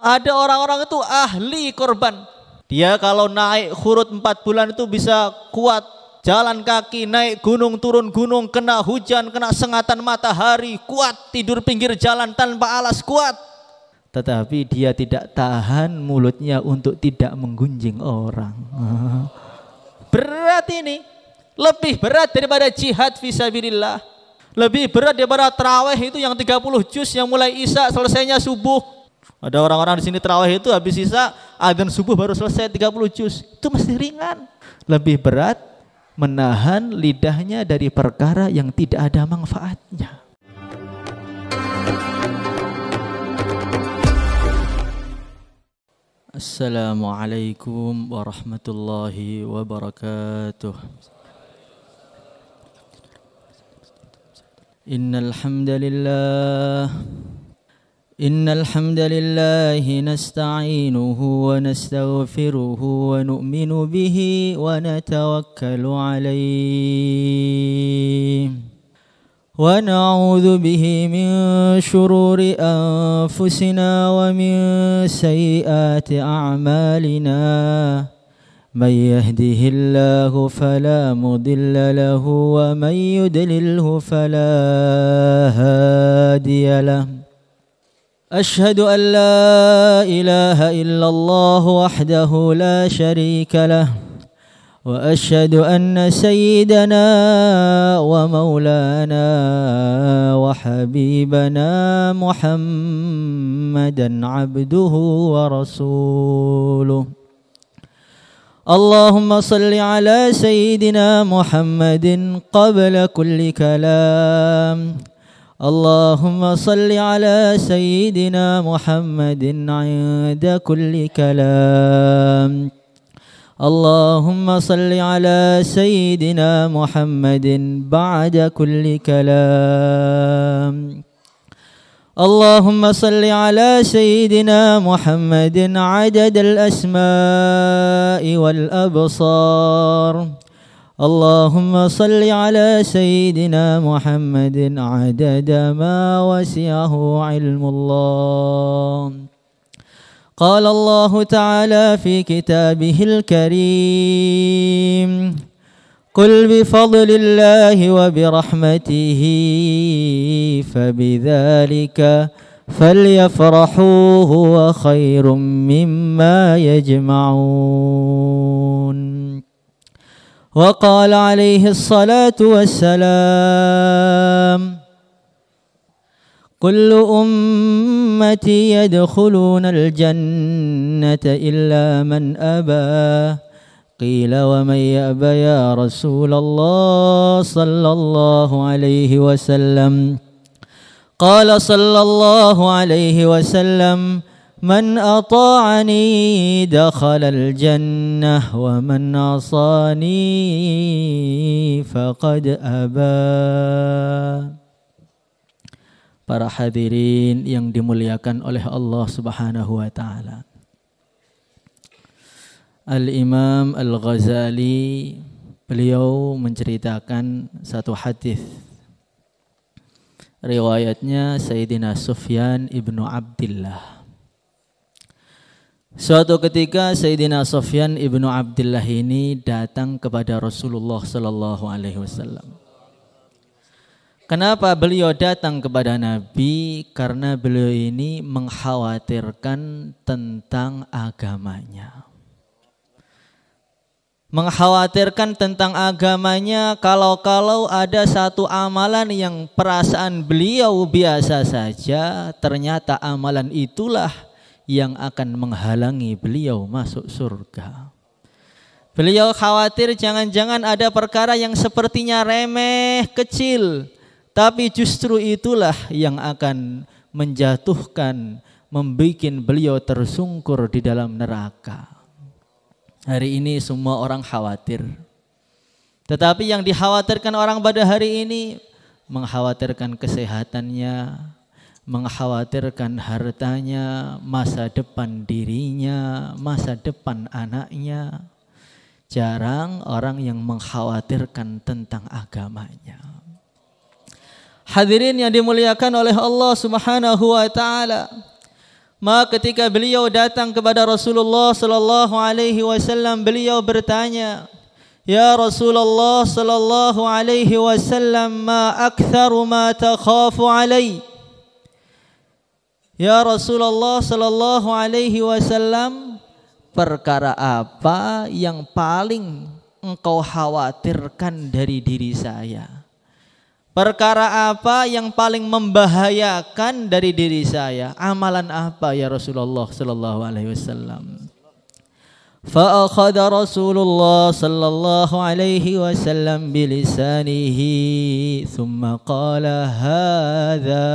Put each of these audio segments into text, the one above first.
Ada orang-orang itu ahli korban. Dia kalau naik khurut 4 bulan itu bisa kuat. Jalan kaki, naik gunung, turun gunung, kena hujan, kena sengatan matahari, kuat. Tidur pinggir jalan tanpa alas, kuat. Tetapi dia tidak tahan mulutnya untuk tidak menggunjing orang. Berat ini. Lebih berat daripada jihad fisabilillah. Lebih berat daripada tarawih itu yang 30 juz yang mulai isya selesainya subuh. Ada orang-orang di sini tarawih itu habis isya adzan subuh baru selesai 30 juz. Itu masih ringan. Lebih berat menahan lidahnya dari perkara yang tidak ada manfaatnya. Assalamualaikum warahmatullahi wabarakatuh. Innal hamdalillah nasta'inuhu wa nastaghfiruhu wa nu'minu bihi wa natawakkalu alayhi wa na'udzu bihi min shururi anfusina wa min sayyiati a'malina. من يهده الله فلا مضل له ومن يضلله فلا هادي له. أشهد أن لا إله إلا الله وحده لا شريك له وأشهد أن سيدنا ومولانا وحبيبنا محمدا عبده ورسوله. اللهم صل على سيدنا محمد قبل كل كلام. اللهم صل على سيدنا محمد عند كل كلام. اللهم صل على سيدنا محمد بعد كل كلام. اللهم صل على سيدنا محمد عدد الأسماء والأبصار. اللهم صل على سيدنا محمد عدد ما وسعه علم الله. قال الله تعالى في كتابه الكريم: قل بفضل الله وبرحمته فبذلك فليفرحوا هو خير مما يجمعون. وقال عليه الصلاة والسلام: كل أمتي يدخلون الجنة إلا من أبى. قيل ومن يأبى يا رسول الله صلى الله عليه وسلم؟ قال صلى الله عليه وسلم: من أطاعني دخل الجنة ومن عصاني فقد أبى. Para hadirin yang dimuliakan oleh Allah Subhanahu wa taala. Al-Imam Al-Ghazali beliau menceritakan satu hadis. Riwayatnya Sayyidina Sufyan ibnu Abdillah. Suatu ketika Sayyidina Sufyan ibnu Abdillah ini datang kepada Rasulullah sallallahu alaihi wasallam. Kenapa beliau datang kepada Nabi? Karena beliau ini mengkhawatirkan tentang agamanya. Mengkhawatirkan tentang agamanya kalau ada satu amalan yang perasaan beliau biasa saja, ternyata amalan itulah yang akan menghalangi beliau masuk surga. Beliau khawatir jangan-jangan ada perkara yang sepertinya remeh, kecil, tapi justru itulah yang akan menjatuhkan, membuat beliau tersungkur di dalam neraka. Hari ini semua orang khawatir. Tetapi yang dikhawatirkan orang pada hari ini mengkhawatirkan kesehatannya, mengkhawatirkan hartanya, masa depan dirinya, masa depan anaknya. Jarang orang yang mengkhawatirkan tentang agamanya. Hadirin yang dimuliakan oleh Allah Subhanahu wa taala. Maka ketika beliau datang kepada Rasulullah sallallahu alaihi wasallam, beliau bertanya, "Ya Rasulullah sallallahu alaihi wasallam, ma aktsaru ma takhafu alai?" Ya Rasulullah sallallahu alaihi wasallam, perkara apa yang paling engkau khawatirkan dari diri saya? Perkara apa yang paling membahayakan dari diri saya? Amalan apa ya Rasulullah sallallahu alaihi wasallam? Fa akhadha Rasulullah sallallahu alaihi wasallam bilisanihi thumma qala hadza.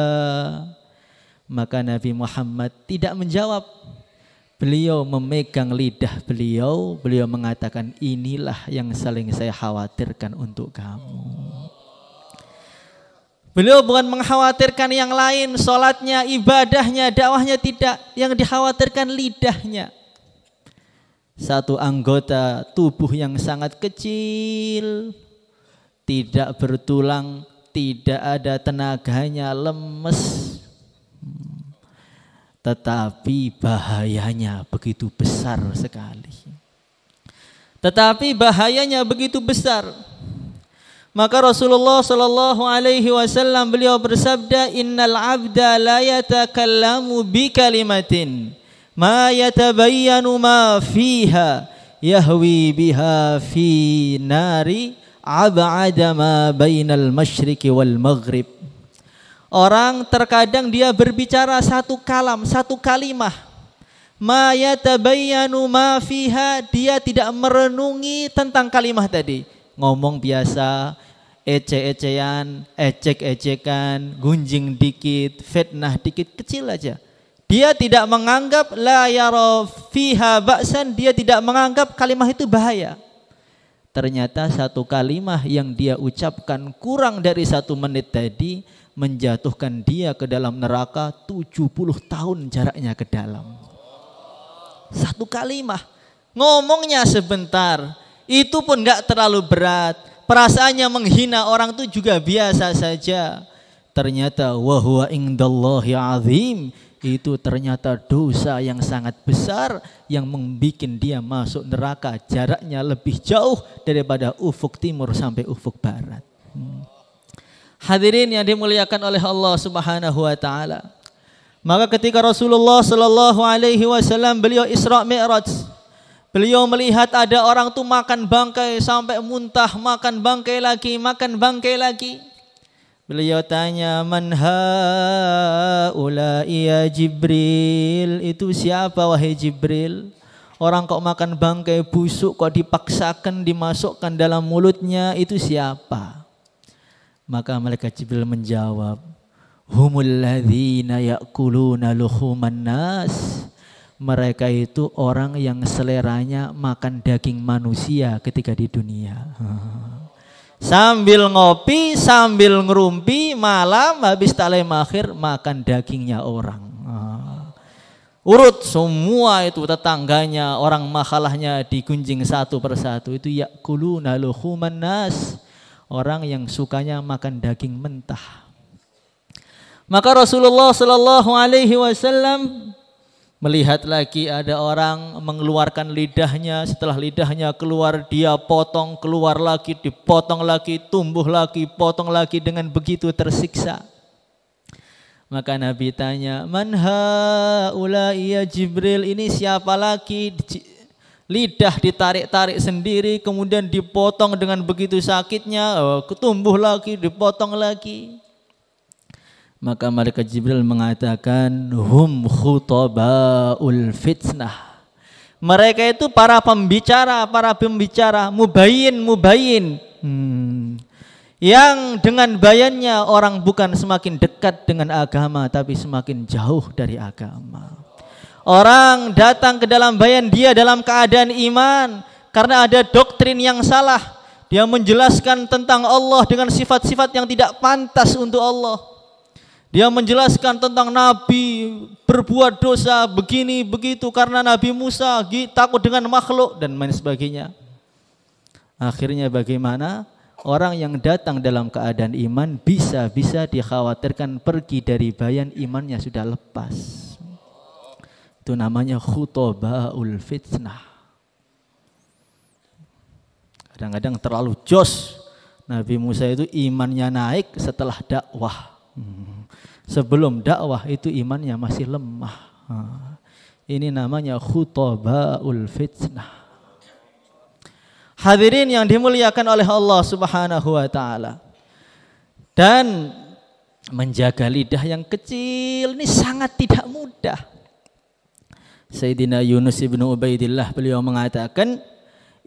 Maka Nabi Muhammad tidak menjawab. Beliau memegang lidah beliau mengatakan, inilah yang saling saya khawatirkan untuk kamu. Beliau bukan mengkhawatirkan yang lain, sholatnya, ibadahnya, dakwahnya, tidak. Yang dikhawatirkan lidahnya. Satu anggota tubuh yang sangat kecil, tidak bertulang, tidak ada tenaganya, lemes. Tetapi bahayanya begitu besar sekali. Maka Rasulullah sallallahu alaihi wasallam beliau bersabda, "Innal 'abda la yatakallamu bi kalimatin ma yatabayyanu ma fiha yahwi biha fi nari ab'ada ma bainal masyriqi wal maghrib." Orang terkadang dia berbicara satu kalam, satu kalimah, ma yatabayyanu ma fiha, dia tidak merenungi tentang kalimah tadi. Ngomong biasa, ece-ecean, ecek-ecekan, gunjing dikit, fitnah dikit, kecil aja. Dia tidak menganggap la yara fiha ba'san, dia tidak menganggap kalimah itu bahaya. Ternyata satu kalimah yang dia ucapkan kurang dari 1 menit tadi menjatuhkan dia ke dalam neraka 70 tahun jaraknya ke dalam. Satu kalimah, ngomongnya sebentar, itu pun gak terlalu berat. Perasaannya menghina orang itu juga biasa saja. Ternyata wa huwa indallahi azim, itu ternyata dosa yang sangat besar yang membuat dia masuk neraka jaraknya lebih jauh daripada ufuk timur sampai ufuk barat. Hadirin yang dimuliakan oleh Allah Subhanahu wa taala. Maka ketika Rasulullah sallallahu alaihi wasallam beliau Isra Mi'raj, beliau melihat ada orang tuh makan bangkai sampai muntah, makan bangkai lagi. Beliau tanya, "Man haula ya Jibril?" Itu siapa wahai Jibril? Orang kok makan bangkai busuk kok dipaksakan dimasukkan dalam mulutnya, itu siapa? Maka malaikat Jibril menjawab, "Humul ladzina ya'kuluna luhuman nas." Mereka itu orang yang seleranya makan daging manusia ketika di dunia. Sambil ngopi, sambil ngerumpi, malam habis taklim akhir makan dagingnya orang. Urut semua itu tetangganya, orang mahalahnya digunjing satu persatu. Itu ya'kuluna luhuman nas. Orang yang sukanya makan daging mentah. Maka Rasulullah sallallahu alaihi wasallam melihat lagi ada orang mengeluarkan lidahnya, setelah lidahnya keluar dia potong, keluar lagi, dipotong lagi, tumbuh lagi, potong lagi, dengan begitu tersiksa. Maka Nabi tanya, "Man haula ya Jibril?" Ini siapa lagi? Lidah ditarik-tarik sendiri, kemudian dipotong dengan begitu sakitnya, tumbuh lagi, dipotong lagi. Maka malaikat Jibril mengatakan, "Hum khutabaul fitnah." Mereka itu para pembicara, mubayyin. Yang dengan bayannya orang bukan semakin dekat dengan agama, tapi semakin jauh dari agama. Orang datang ke dalam bayan dia dalam keadaan iman, karena ada doktrin yang salah. Dia menjelaskan tentang Allah dengan sifat-sifat yang tidak pantas untuk Allah. Dia menjelaskan tentang Nabi berbuat dosa begini begitu karena Nabi Musa takut dengan makhluk dan lain sebagainya. Akhirnya bagaimana? Orang yang datang dalam keadaan iman bisa dikhawatirkan pergi dari bayan, imannya sudah lepas. Itu namanya khutabaul fitnah. Kadang-kadang terlalu jos. Nabi Musa itu imannya naik setelah dakwah. Sebelum dakwah itu imannya masih lemah. Ini namanya khutabaul fitnah. Hadirin yang dimuliakan oleh Allah Subhanahu wa taala. Dan menjaga lidah yang kecil ini sangat tidak mudah. Sayyidina Yunus ibn Ubaidillah beliau mengatakan,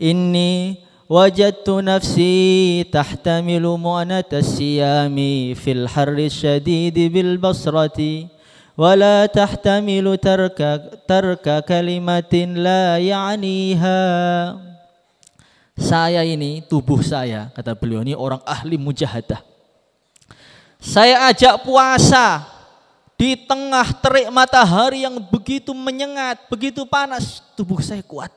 inni wajadtu nafsi tahtamilu mu'anata siyami fil harri syadidi bil basrati wala tahtamilu tarka kalimatin la ya'niha. Saya ini, tubuh saya, kata beliau ini orang ahli mujahadah. Saya ajak puasa di tengah terik matahari yang begitu menyengat, begitu panas, tubuh saya kuat.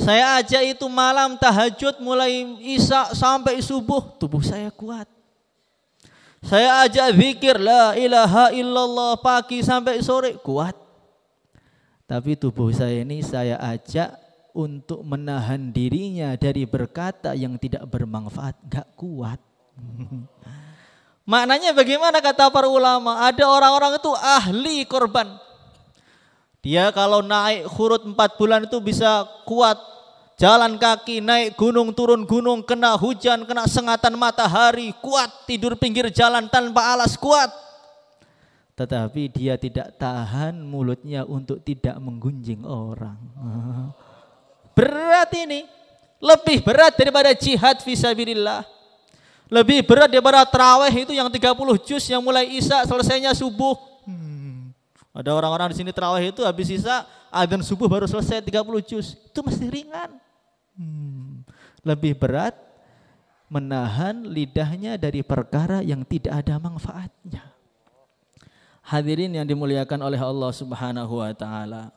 Saya ajak itu malam tahajud mulai isya sampai subuh, tubuh saya kuat. Saya ajak zikir la ilaha illallah pagi sampai sore, kuat. Tapi tubuh saya ini saya ajak untuk menahan dirinya dari berkata yang tidak bermanfaat, gak kuat. Maknanya bagaimana kata para ulama? Ada orang-orang itu ahli korban. Dia kalau naik khurut 4 bulan itu bisa kuat. Jalan kaki, naik gunung, turun gunung, kena hujan, kena sengatan matahari, kuat. Tidur pinggir jalan tanpa alas, kuat. Tetapi dia tidak tahan mulutnya untuk tidak menggunjing orang. Berat ini. Lebih berat daripada jihad fisabilillah. Lebih berat daripada tarawih itu yang 30 juz yang mulai isya selesainya subuh. Ada orang-orang di sini tarawih itu habis isya adzan subuh baru selesai 30 juz. Itu mesti ringan. Lebih berat menahan lidahnya dari perkara yang tidak ada manfaatnya. Hadirin yang dimuliakan oleh Allah Subhanahu wa taala.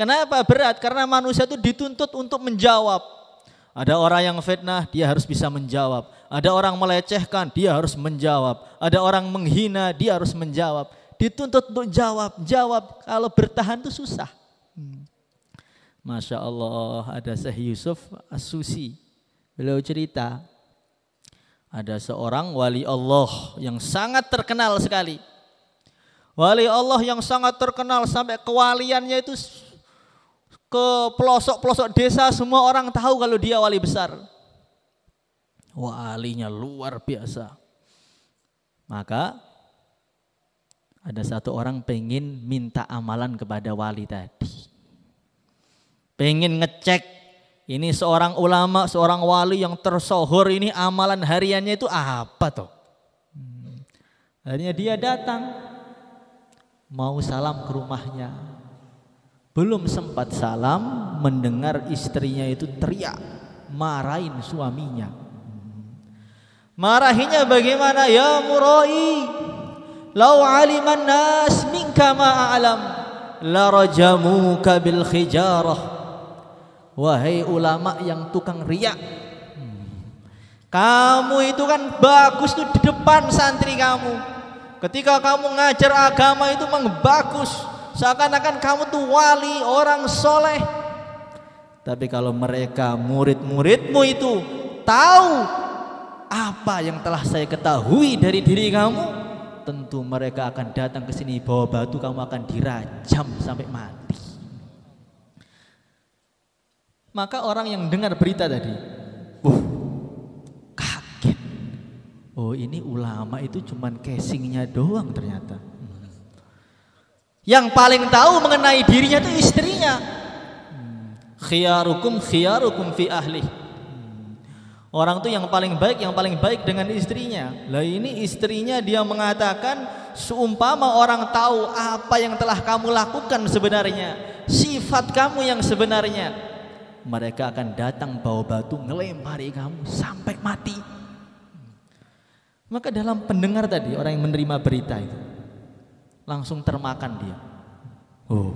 Kenapa berat? Karena manusia itu dituntut untuk menjawab. Ada orang yang fitnah, dia harus bisa menjawab. Ada orang melecehkan, dia harus menjawab. Ada orang menghina, dia harus menjawab. Dituntut untuk jawab. Kalau bertahan itu susah. Masya Allah, ada Syekh Yusuf As-Susi. Beliau cerita, ada seorang wali Allah yang sangat terkenal sekali. Wali Allah yang sangat terkenal sampai kewaliannya itu ke pelosok-pelosok desa, semua orang tahu kalau dia wali besar. Walinya luar biasa. Maka ada satu orang pengen minta amalan kepada wali tadi. Pengen ngecek ini seorang ulama, seorang wali yang tersohor ini amalan hariannya itu apa toh. Akhirnya dia datang mau salam ke rumahnya. Belum sempat salam, mendengar istrinya itu teriak, marahin suaminya. Marahinya bagaimana? Ya murai, lau aliman nas minka ma'alam, la rajamuka bil khijarah. Wahai ulama yang tukang riak, kamu itu kan bagus tuh di depan santri kamu. Ketika kamu ngajar agama itu memang bagus. Seakan-akan kamu tuh wali, orang soleh. Tapi kalau mereka murid-muridmu itu tahu apa yang telah saya ketahui dari diri kamu, tentu mereka akan datang ke sini bawa batu, kamu akan dirajam sampai mati. Maka orang yang dengar berita tadi, kaget. Oh, ini ulama itu cuman casingnya doang ternyata. Yang paling tahu mengenai dirinya itu istrinya. Khiyarukum fi ahli. Orang itu yang paling baik dengan istrinya. Lah ini istrinya dia mengatakan, seumpama orang tahu apa yang telah kamu lakukan sebenarnya, sifat kamu yang sebenarnya, mereka akan datang bawa batu ngelempari kamu sampai mati. Maka dalam pendengar tadi, orang yang menerima berita itu langsung termakan dia. Oh,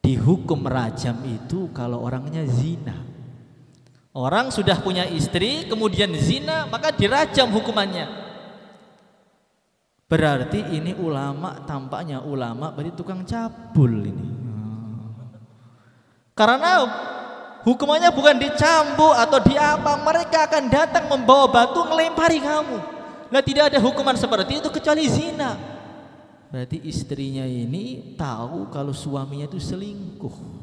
dihukum rajam itu kalau orangnya zina. Orang sudah punya istri kemudian zina, maka dirajam hukumannya. Berarti ini ulama, tampaknya ulama berarti tukang cabul ini. Karena hukumannya bukan dicambuk atau diapa, mereka akan datang membawa batu ngelempari kamu. Nah, tidak ada hukuman seperti itu kecuali zina. Berarti istrinya ini tahu kalau suaminya itu selingkuh.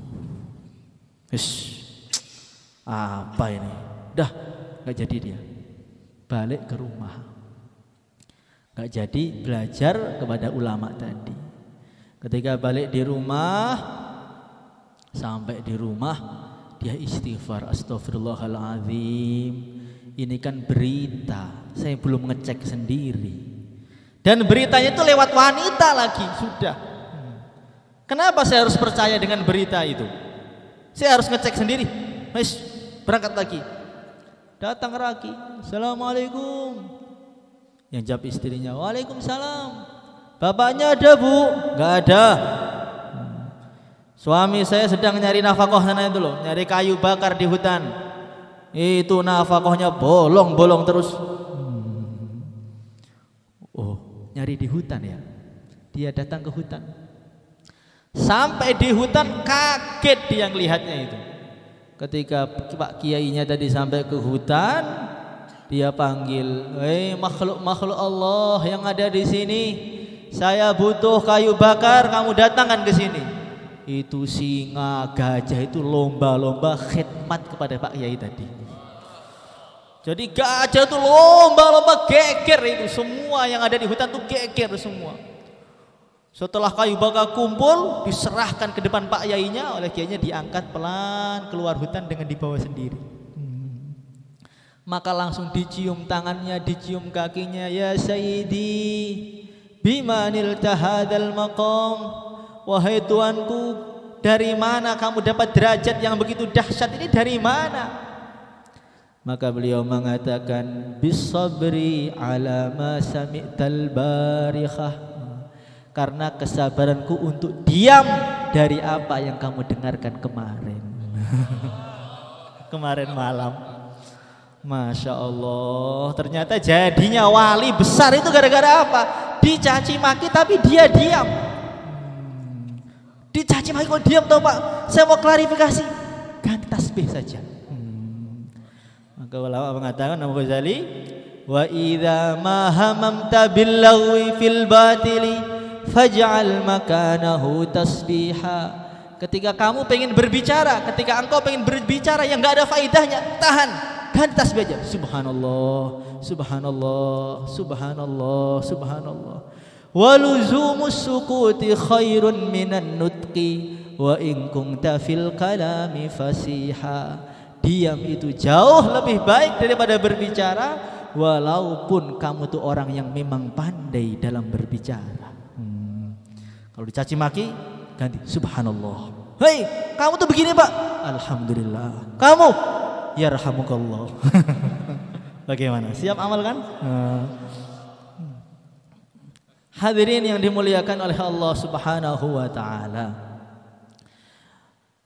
Apa ini? Dah nggak jadi dia. Balik ke rumah. Nggak jadi belajar kepada ulama tadi. Ketika balik di rumah, sampai di rumah dia istighfar, astagfirullahaladzim. Ini kan berita, saya belum ngecek sendiri. Dan beritanya itu lewat wanita lagi, sudah. Kenapa saya harus percaya dengan berita itu? Saya harus ngecek sendiri. Wis, berangkat lagi. Datang lagi, assalamualaikum. Yang jawab istrinya, waalaikumsalam. Bapaknya ada, Bu? Enggak ada. Suami saya sedang nyari nafkah sana itu loh, nyari kayu bakar di hutan. Itu nafkahnya bolong-bolong terus. Oh, nyari di hutan ya. Dia datang ke hutan. Sampai di hutan kaget dia ngelihatnya itu. Ketika Pak Kiainya tadi sampai ke hutan, dia panggil, "Hei makhluk-makhluk Allah yang ada di sini, saya butuh kayu bakar, kamu datangkan ke sini." Itu singa, gajah itu lomba-lomba khidmat kepada Pak Kiai tadi. Jadi gajah itu lomba-lomba geger itu, semua yang ada di hutan itu geger semua. Setelah kayu bakar kumpul, diserahkan ke depan Pak Kiainya, oleh Kiainya diangkat pelan keluar hutan dengan dibawa sendiri. Maka langsung dicium tangannya, dicium kakinya, "Ya Sayyidi, bimanil tahadal maqam." Wahai tuanku, dari mana kamu dapat derajat yang begitu dahsyat ini, dari mana? Maka beliau mengatakan, "Bisabri ala ma sami'tal barikhah." Karena kesabaranku untuk diam dari apa yang kamu dengarkan kemarin. Kemarin malam. Masya Allah, ternyata jadinya wali besar itu gara-gara apa? Dicaci maki tapi dia diam. Dicaci maki kok diam toh Pak? Saya mau klarifikasi. Ganti tasbih saja. Maka ulama mengatakan, Imam Ghazali, "Wa idza ma hamamta bil lagwi fil batili faj'al makanahu tasbiha." Ketika kamu pengen berbicara, ketika engkau pengen berbicara yang enggak ada faedahnya, tahan. Ganti tasbih aja. Subhanallah, subhanallah, subhanallah, subhanallah. Waluzumus sukuti khairun minan nutqi wa in kunta fil kalami fasiha. Diam itu jauh lebih baik daripada berbicara, walaupun kamu tuh orang yang memang pandai dalam berbicara. Kalau dicaci maki, ganti subhanallah. Hei, kamu tuh begini Pak. Alhamdulillah. Kamu, yarhamukallah. Bagaimana? Siap amal kan? Hadirin yang dimuliakan oleh Allah Subhanahu wa taala.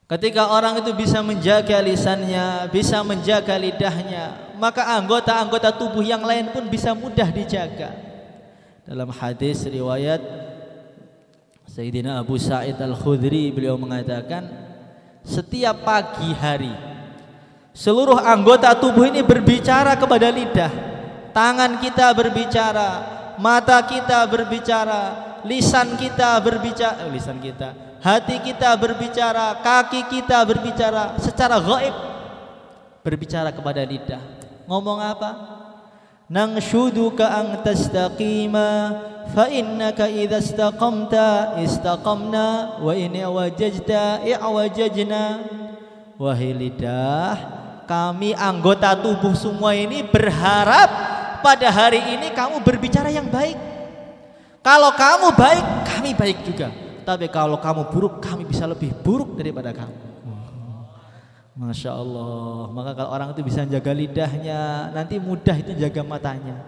Ketika orang itu bisa menjaga lisannya, bisa menjaga lidahnya, maka anggota-anggota tubuh yang lain pun bisa mudah dijaga. Dalam hadis riwayat Sayyidina Abu Sa'id Al-Khudri, beliau mengatakan, setiap pagi hari seluruh anggota tubuh ini berbicara kepada lidah. Tangan kita berbicara, mata kita berbicara, lisan kita berbicara, hati kita berbicara, kaki kita berbicara secara gaib, berbicara kepada lidah. Ngomong apa? Nangshuduka an tastaqima fa innaka idza istaqamta istaqamna wa in wajajta i'wajajna. Wahai lidah, kami anggota tubuh semua ini berharap pada hari ini kamu berbicara yang baik. Kalau kamu baik, kami baik juga. Tapi kalau kamu buruk, kami bisa lebih buruk daripada kamu. Masya Allah. Maka kalau orang itu bisa jaga lidahnya, nanti mudah itu jaga matanya.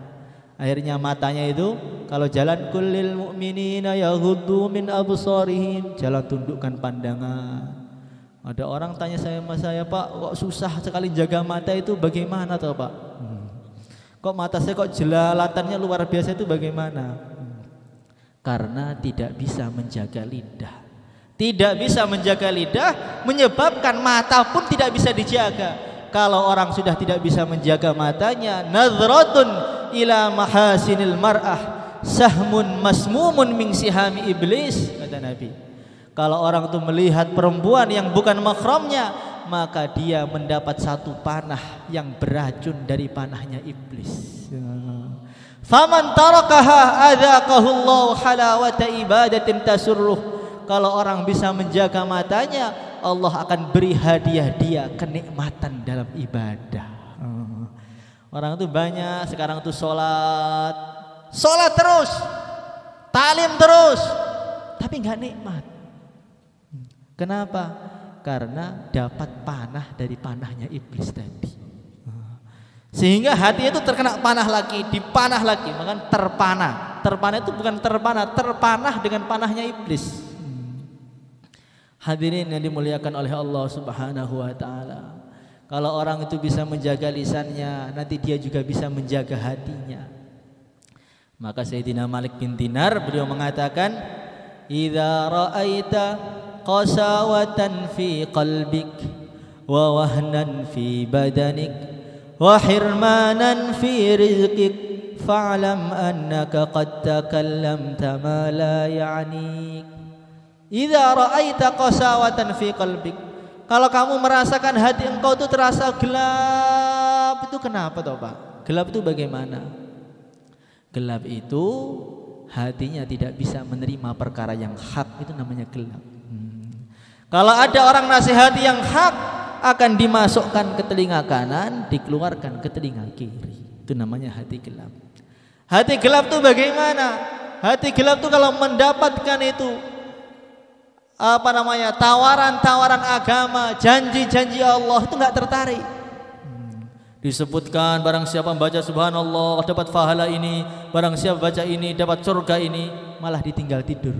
Akhirnya matanya itu kalau jalan, kullil mu'minina yaghuddu min absarihim, jalan tundukkan pandangan. Ada orang tanya sama saya, "Pak, kok susah sekali jaga mata itu, bagaimana toh Pak? Kok mata saya kok jelalatannya luar biasa, itu bagaimana?" Karena tidak bisa menjaga lidah. Tidak bisa menjaga lidah menyebabkan mata pun tidak bisa dijaga. Kalau orang sudah tidak bisa menjaga matanya, nadhratun ila mahasinil mar'ah sahmun masmumun min sihami iblis, kata Nabi. Kalau orang itu melihat perempuan yang bukan mahramnya, maka dia mendapat satu panah yang beracun dari panahnya iblis. Faman tarakaha adzaqahullahu halawata ibadatin tasurruh. Kalau orang bisa menjaga matanya, Allah akan beri hadiah dia kenikmatan dalam ibadah. Orang itu banyak sekarang tuh sholat terus, talim terus, tapi nggak nikmat. Kenapa? Karena dapat panah dari panahnya iblis tadi. Sehingga hatinya itu terkena panah lagi, dipanah lagi, maka terpanah. Terpanah itu bukan terpanah dengan panahnya iblis. Hadirin yang dimuliakan oleh Allah Subhanahu wa taala. Kalau orang itu bisa menjaga lisannya, nanti dia juga bisa menjaga hatinya. Maka Sayyidina Malik bin Dinar beliau mengatakan, "Idza ra'aita qasawatan fi qalbik wa wahnan fi badanik wa hirmanan fi rizqik fa'lam annaka qad takallamta ma la ya'nik." Idza ra'aita qasawatan fi qalbik, kalau kamu merasakan hati engkau itu terasa gelap, itu kenapa toh Pak? Gelap itu bagaimana? Gelap itu hatinya tidak bisa menerima perkara yang hak, itu namanya gelap. Kalau ada orang nasihati yang hak, akan dimasukkan ke telinga kanan, dikeluarkan ke telinga kiri. Itu namanya hati gelap. Hati gelap itu bagaimana? Hati gelap itu kalau mendapatkan itu tawaran-tawaran agama, janji-janji Allah, itu enggak tertarik. Disebutkan barang siapa membaca subhanallah dapat pahala ini, barang siapa baca ini dapat surga ini, malah ditinggal tidur.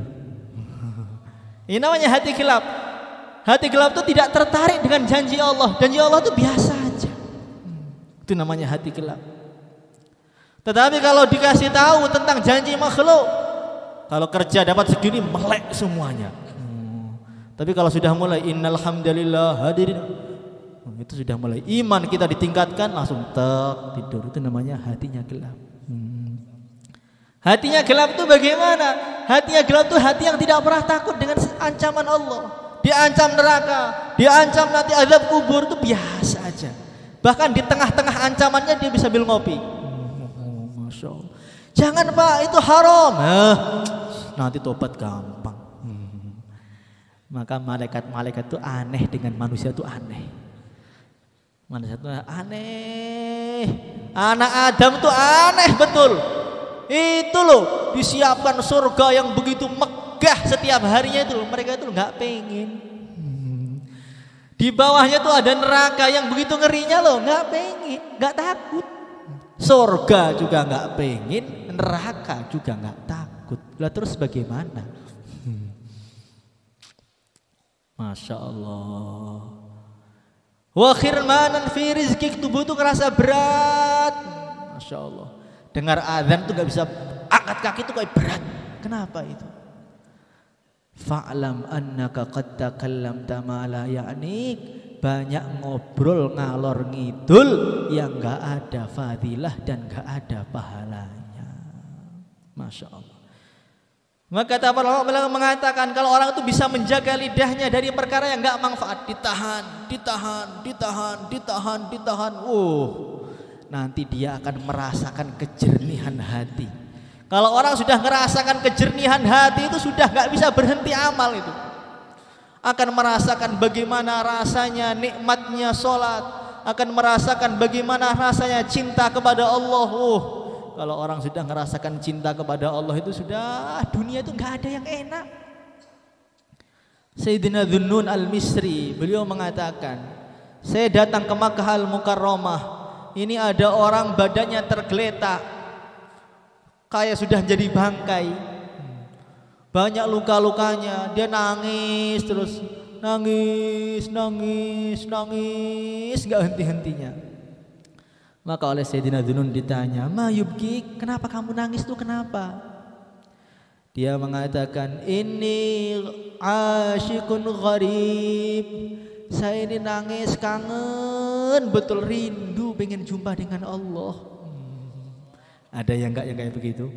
Ini namanya hati gelap. Hati gelap itu tidak tertarik dengan janji Allah. Janji Allah itu biasa aja. Itu namanya hati gelap. Tetapi kalau dikasih tahu tentang janji makhluk, kalau kerja dapat segini, melek semuanya. Tapi kalau sudah mulai innal hamdalillah, hadirin, itu sudah mulai iman kita ditingkatkan, langsung tidur. Itu namanya hatinya gelap. Hatinya gelap itu bagaimana? Hatinya gelap itu hati yang tidak pernah takut dengan ancaman Allah. Diancam neraka, diancam nanti azab kubur, itu biasa aja. Bahkan di tengah-tengah ancamannya dia bisa bil ngopi. Masya Allah. Jangan Pak, itu haram. Nanti tobat gampang. Maka malaikat-malaikat itu aneh dengan manusia itu aneh. Manusia itu aneh. Anak Adam itu aneh betul. Itu loh, disiapkan surga yang begitu megah setiap harinya itu, mereka itu nggak pengen. Di bawahnya tuh ada neraka yang begitu ngerinya loh, nggak pengen, nggak takut. Surga juga nggak pengen, neraka juga nggak takut. Lah terus bagaimana? Masya Allah. Wa khirmanan fi rizqik, tubuh itu ngerasa berat. Masya Allah. Dengar azan tuh gak bisa angkat kaki tuh kayak berat. Kenapa itu? Fa'lam annaka qad takallamta ma la ya'nik. Banyak ngobrol ngalor ngidul yang gak ada fadilah dan gak ada pahalanya. Masya Allah. Maka kata para ulama mengatakan kalau orang itu bisa menjaga lidahnya dari perkara yang gak manfaat, ditahan. Nanti dia akan merasakan kejernihan hati. Kalau orang sudah merasakan kejernihan hati itu sudah gak bisa berhenti amal itu. Akan merasakan bagaimana rasanya nikmatnya sholat, akan merasakan bagaimana rasanya cinta kepada Allah. Kalau orang sudah merasakan cinta kepada Allah itu sudah dunia itu gak ada yang enak. Sayyidina Dhunnun al-Misri beliau mengatakan, saya datang ke Makkah al-Mukarramah. Ini ada orang badannya tergeletak, kayak sudah jadi bangkai, banyak luka-lukanya. Dia nangis terus, nangis, gak henti-hentinya. Maka oleh Sayyidina Dhunnun ditanya, ma yubki, kenapa kamu nangis tuh kenapa? Dia mengatakan, ini asyikun gharib. Saya ini nangis kangen, betul rindu pengen jumpa dengan Allah. Ada yang enggak yang kayak begitu?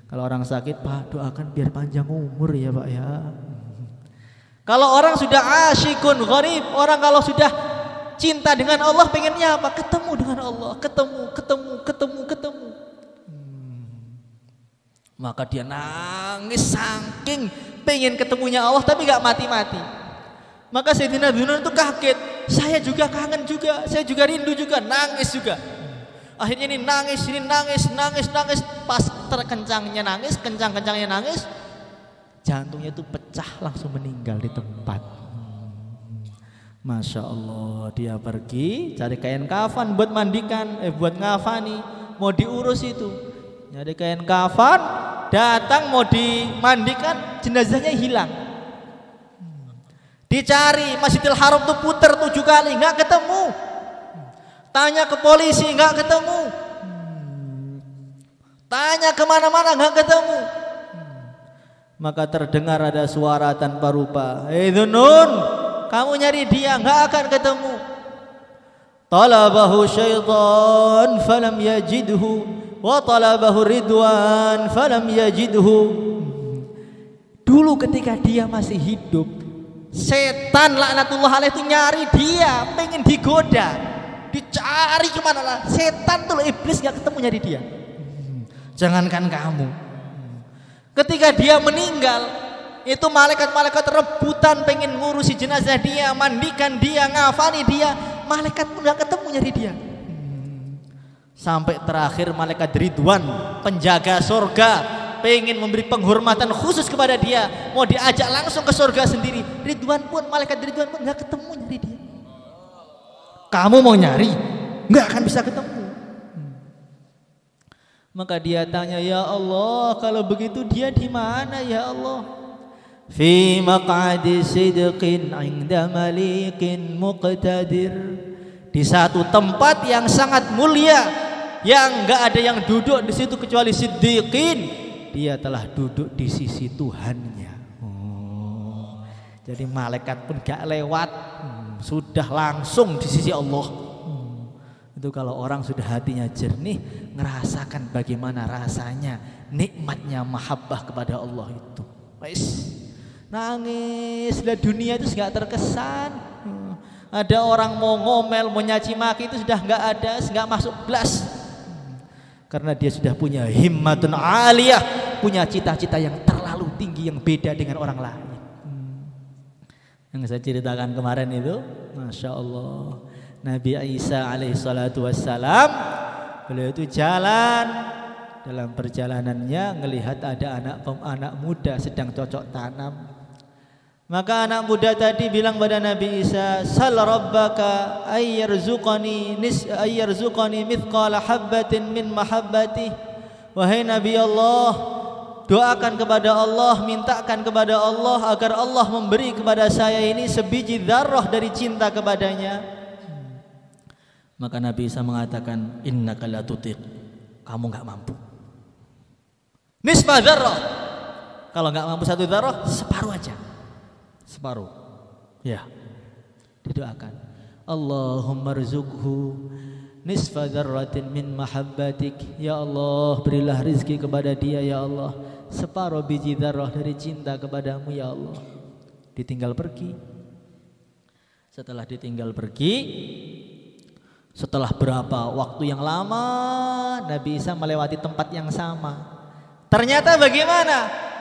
Kalau orang sakit, Pak doakan biar panjang umur ya Pak ya. Kalau orang sudah asyikun gharib, orang kalau sudah cinta dengan Allah pengennya apa? Ketemu dengan Allah, ketemu. Maka dia nangis saking pengen ketemunya Allah tapi gak mati-mati. Maka Sayyidina Dzunun itu kaget. Saya juga kangen juga, saya juga rindu juga, nangis juga. Akhirnya ini nangis. Pas terkencangnya nangis, kencang-kencangnya nangis, jantungnya itu pecah, langsung meninggal di tempat. Masya Allah, dia pergi cari kain kafan buat mandikan, buat ngafani, mau diurus itu. Nyari kain kafan, datang mau dimandikan, jenazahnya hilang. Dicari Masjidil Haram tuh puter 7 kali, nggak ketemu. Tanya ke polisi, nggak ketemu. Tanya kemana-mana, nggak ketemu. Maka terdengar ada suara tanpa rupa, "Hei Dzunun, kamu nyari dia, nggak akan ketemu." Talabahu syaitan falam yajidhu wa talabahu ridwan falam yajidhu. Dulu ketika dia masih hidup, setan laknatullah alaih itu nyari dia, pengen digoda, dicari kemana lah. Setan tuh iblis gak ketemu nyari dia. Jangankan kamu, ketika dia meninggal, itu malaikat-malaikat rebutan pengen ngurusi jenazah dia, mandikan dia, ngafani dia. Malaikat pun gak ketemu nyari dia. Sampai terakhir malaikat Ridwan, penjaga surga, pengen memberi penghormatan khusus kepada dia, mau diajak langsung ke surga sendiri. Malaikat Ridwan pun gak ketemu nyari dia. Kamu mau nyari, gak akan bisa ketemu. Maka dia tanya, ya Allah, kalau begitu dia di mana ya Allah? Fi maq'adi sidqin 'inda malikin muqtadir. Di satu tempat yang sangat mulia, yang enggak ada yang duduk di situ kecuali siddiqin. Dia telah duduk di sisi Tuhannya. Jadi malaikat pun gak lewat, sudah langsung di sisi Allah. Itu kalau orang sudah hatinya jernih, ngerasakan bagaimana rasanya nikmatnya mahabbah kepada Allah itu. Wes, nangis, lah dunia itu gak terkesan. Ada orang mau ngomel, mau nyaci maki itu sudah nggak ada, nggak masuk blas. Karena dia sudah punya himmatun aliyah, punya cita-cita yang terlalu tinggi, yang beda dengan orang lain. Yang saya ceritakan kemarin itu, Masya Allah, Nabi Isa alaihissalatu wassalam, beliau itu jalan. Dalam perjalanannya ngelihat ada anak muda sedang cocok tanam. Maka anak muda tadi bilang pada Nabi Isa, "Sal rabbaka ayyarzuqani mithqala habbatin min mahabbati." Wahai Nabi Allah, doakan kepada Allah, mintakan kepada Allah agar Allah memberi kepada saya ini sebiji dzarrah dari cinta kepadanya. Maka Nabi Isa mengatakan, "Innaka la tutiq." Kamu enggak mampu. Nisfa dzarrah. Kalau enggak mampu 1 dzarrah, separuh aja. Separuh, ya, didoakan. Allahumma rzuqhu nisfa dzarratin min mahabbatik. Ya Allah, berilah rezeki kepada dia ya Allah, separuh biji dzarrah dari cinta kepadamu ya Allah. Ditinggal pergi. Setelah ditinggal pergi, setelah berapa waktu yang lama, Nabi Isa melewati tempat yang sama. Ternyata bagaimana?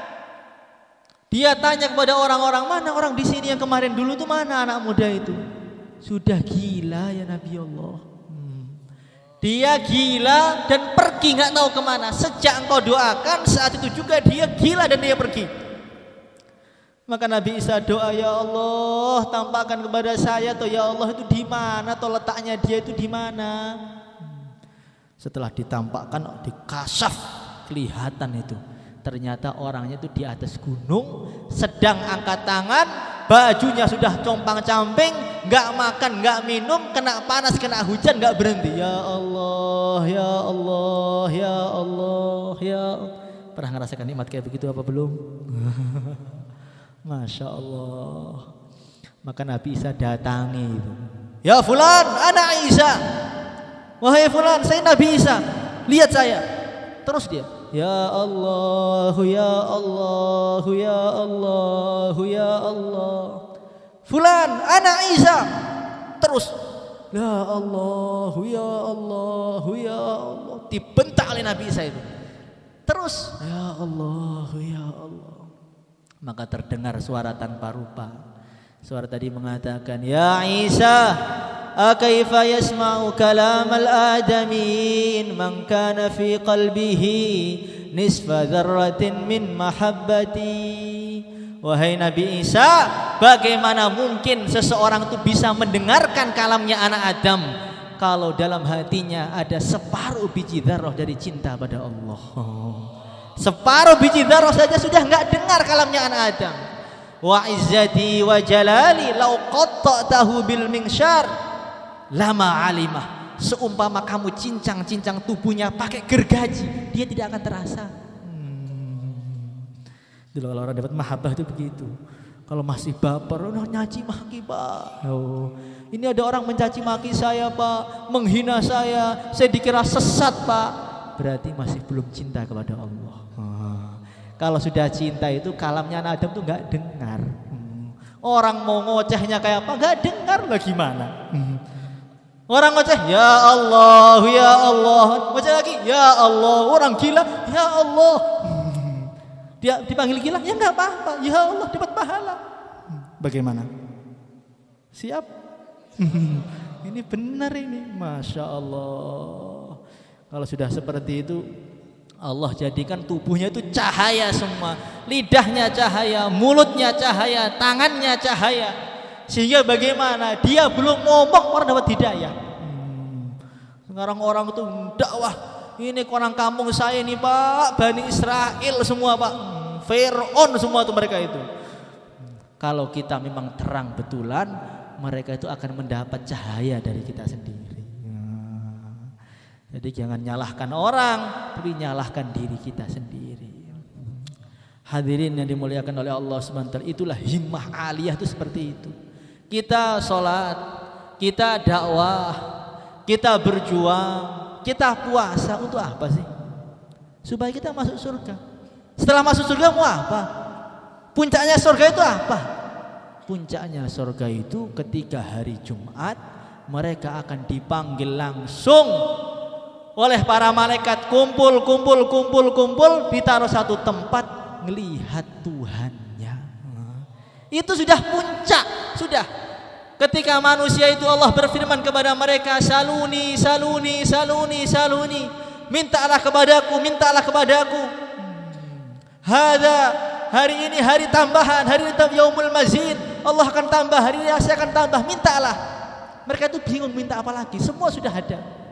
Dia tanya kepada orang-orang, mana orang di sini yang kemarin dulu tuh, mana anak muda itu? Sudah gila ya Nabi Allah. Dia gila dan pergi nggak tahu kemana. Sejak engkau doakan, saat itu juga dia gila dan dia pergi. Maka Nabi Isa doa, ya Allah, tampakkan kepada saya toh ya Allah itu di mana, toh letaknya dia itu di mana. Setelah ditampakkan, dikasaf, kelihatan itu. Ternyata orangnya itu di atas gunung, sedang angkat tangan, bajunya sudah compang-camping, nggak makan, nggak minum, kena panas, kena hujan, nggak berhenti. Ya Allah, ya Allah, ya Allah, ya Allah. Pernah ngerasakan nikmat kayak begitu apa belum? Masya Allah. Maka Nabi Isa datangi itu. Ya fulan, anak Isa. Wahai fulan, saya Nabi Isa. Lihat saya. Terus dia, ya Allah, ya Allah, ya Allah, ya Allah. Fulan, anak Isa. Terus, ya Allah, ya Allah, ya Allah. Dibentak oleh Nabi Isa itu. Terus, ya Allah, ya Allah. Maka terdengar suara tanpa rupa. Suara tadi mengatakan, ya Isa, akaifa yasma'u kalam al-adamin man kana fi qalbihi nisfa dzarratin min mahabbati. Wahai Nabi Isa, bagaimana mungkin seseorang itu bisa mendengarkan kalamnya anak Adam kalau dalam hatinya ada separuh biji dzarrah dari cinta pada Allah. Separuh biji dzarrah saja sudah enggak dengar kalamnya anak Adam. Wa izzati wa jalali law qatta'tahu bil minsyar lama alimah. Seumpama kamu cincang-cincang tubuhnya pakai gergaji, dia tidak akan terasa. Dulu kalau orang dapat mahabbah itu begitu. Kalau masih baper, nyaci maki Pak. Ini ada orang mencaci maki saya Pak, menghina saya dikira sesat Pak. Berarti masih belum cinta kepada Allah. Kalau sudah cinta itu kalamnya anak Adam tuh nggak dengar. Orang mau ngocehnya kayak apa nggak dengar lah gimana. Orang ngoceh ya Allah, ya Allah. Ngoceh lagi ya Allah. Orang gila ya Allah. Dia dipanggil gila ya nggak apa-apa. Ya Allah dapat pahala. Bagaimana? Siap? Ini benar ini, Masya Allah. Kalau sudah seperti itu, Allah jadikan tubuhnya itu cahaya semua. Lidahnya cahaya, mulutnya cahaya, tangannya cahaya. Sehingga bagaimana? Dia belum ngomong orang dapat hidayah. Sekarang orang itu dakwah. Ini orang kampung saya nih Pak, Bani Israel semua Pak. Fir'aun semua itu mereka itu. Kalau kita memang terang betulan, mereka itu akan mendapat cahaya dari kita sendiri. Jadi jangan nyalahkan orang, tapi nyalahkan diri kita sendiri. Hadirin yang dimuliakan oleh Allah SWT, itulah himmah aliyah itu seperti itu. Kita sholat, kita dakwah, kita berjuang, kita puasa untuk apa sih? Supaya kita masuk surga. Setelah masuk surga mau apa? Puncaknya surga itu apa? Puncaknya surga itu ketika hari Jumat mereka akan dipanggil langsung oleh para malaikat, kumpul ditaruh satu tempat ngelihat Tuhannya. Itu sudah puncak, sudah. Ketika manusia itu Allah berfirman kepada mereka, saluni, mintalah kepadaku. Hada, hari ini hari tambahan, hari yaumul mazid. Allah akan tambah, hari ini saya akan tambah, mintalah. Mereka itu bingung minta apa lagi, semua sudah ada.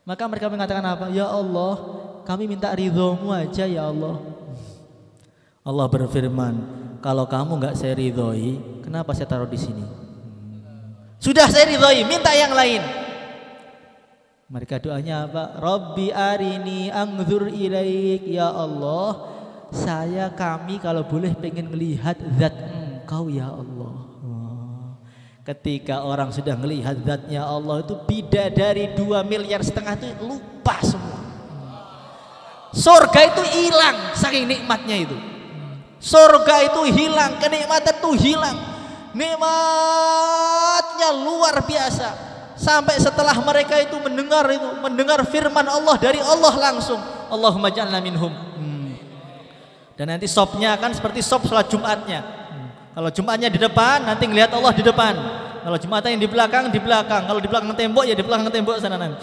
Maka mereka mengatakan apa? Ya Allah, kami minta ridhomu aja ya Allah. Allah berfirman, kalau kamu enggak saya ridhoi, kenapa saya taruh di sini? Sudah saya ridhoi, minta yang lain. Mereka doanya apa? Rabbi arini anzur ilaik, ya Allah, kami kalau boleh pengen melihat zat Engkau ya Allah. Ketika orang sudah melihat zatnya Allah itu bidadari 2,5 miliar itu lupa semua. Surga itu hilang saking nikmatnya itu. Surga itu hilang, kenikmatan itu hilang. Nikmatnya luar biasa. Sampai setelah mereka itu mendengar firman Allah dari Allah langsung. Allahumma ja'alna minhum. Dan nanti sopnya akan seperti sop sholat Jumatnya. Kalau Jumatnya di depan, nanti ngelihat Allah di depan. Kalau Jumatnya yang di belakang, di belakang. Kalau di belakang tembok, ya di belakang tembok sana nanti.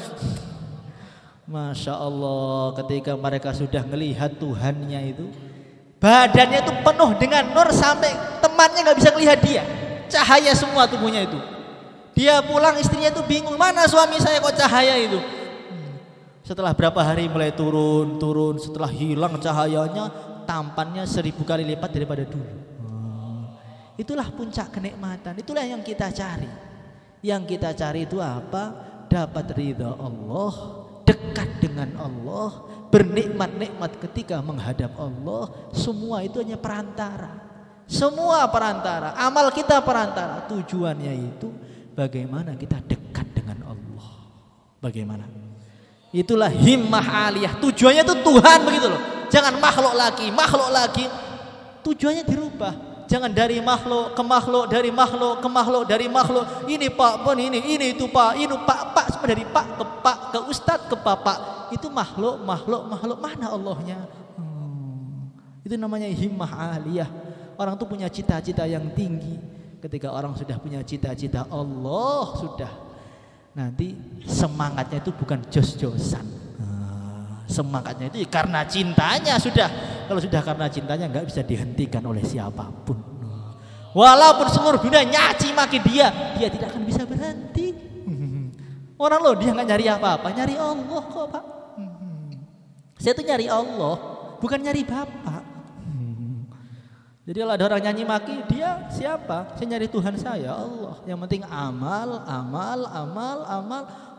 Masya Allah, ketika mereka sudah melihat Tuhannya itu, badannya itu penuh dengan nur sampai temannya nggak bisa melihat dia. Cahaya semua tubuhnya itu. Dia pulang, istrinya itu bingung, mana suami saya kok cahaya itu. Setelah berapa hari mulai turun, setelah hilang cahayanya, tampannya 1000 kali lipat daripada dulu. Itulah puncak kenikmatan, itulah yang kita cari. Yang kita cari itu apa? Dapat ridha Allah, dekat dengan Allah, bernikmat-nikmat ketika menghadap Allah, semua itu hanya perantara. Semua perantara, amal kita perantara. Tujuannya itu bagaimana kita dekat dengan Allah. Bagaimana? Itulah himmah aliyah. Tujuannya itu Tuhan begitu loh. Jangan makhluk lagi. Tujuannya dirubah. Jangan dari makhluk ke makhluk, dari makhluk ke makhluk, dari makhluk. Ini Pak, pun ini itu Pak, ini Pak, semua dari Pak ke Pak, ke Ustadz ke Bapak. Itu makhluk. Mana Allahnya? Itu namanya himmah aliyah. Orang tuh punya cita-cita yang tinggi. Ketika orang sudah punya cita-cita Allah, sudah nanti semangatnya itu bukan jos-josan. Semangatnya itu karena cintanya sudah. Kalau sudah karena cintanya nggak bisa dihentikan oleh siapapun. Walaupun seluruh dunia nyaci maki dia tidak akan bisa berhenti. Orang loh dia nggak nyari apa-apa, nyari Allah kok Pak. Saya tuh nyari Allah, bukan nyari Bapak. Jadi kalau ada orang nyanyi maki, dia siapa? Saya nyari Tuhan saya, Allah. Yang penting amal.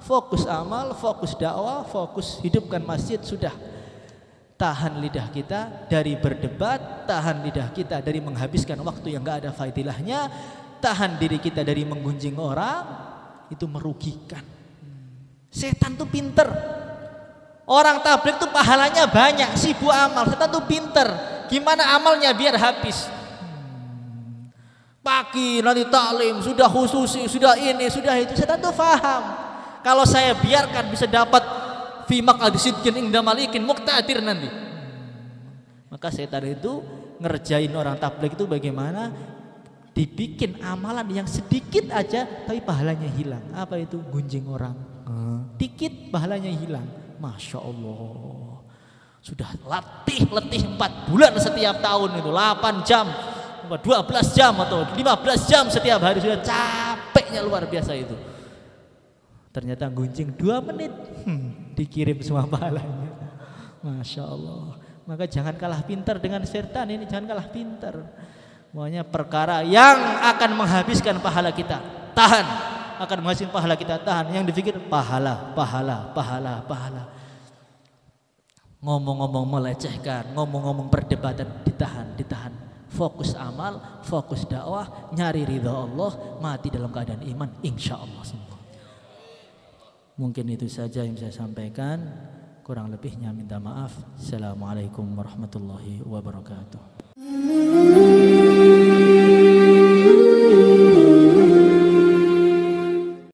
Fokus amal, fokus dakwah, fokus hidupkan masjid, sudah. Tahan lidah kita dari berdebat, tahan lidah kita dari menghabiskan waktu yang gak ada faedahnya, tahan diri kita dari menggunjing orang, itu merugikan. Setan tuh pinter. Orang tabligh tuh pahalanya banyak, sibuk amal. Setan tuh pinter. Gimana amalnya biar habis. Pagi nanti taklim, sudah khususi, sudah ini, sudah itu. Setan tuh paham. Kalau saya biarkan bisa dapat fi maq'adi sidqin inda malikin muqtadir nanti. Maka setan itu ngerjain orang tabligh itu bagaimana? Dibikin amalan yang sedikit aja tapi pahalanya hilang. Apa itu? Gunjing orang. Dikit pahalanya hilang. Masya Allah. Sudah letih 4 bulan setiap tahun itu 8 jam, 12 jam atau 15 jam setiap hari, sudah capeknya luar biasa itu. Ternyata gunjing 2 menit dikirim semua pahalanya. Masya Allah. Maka jangan kalah pintar dengan setan ini, jangan kalah pintar. Pokoknya perkara yang akan menghabiskan pahala kita, tahan. Akan menghabiskan pahala kita, tahan. Yang dipikir pahala. Ngomong-ngomong melecehkan, ngomong-ngomong perdebatan, ditahan. Fokus amal, fokus dakwah, nyari ridha Allah, mati dalam keadaan iman, insya Allah semua. Mungkin itu saja yang saya sampaikan. Kurang lebihnya minta maaf. Assalamualaikum warahmatullahi wabarakatuh.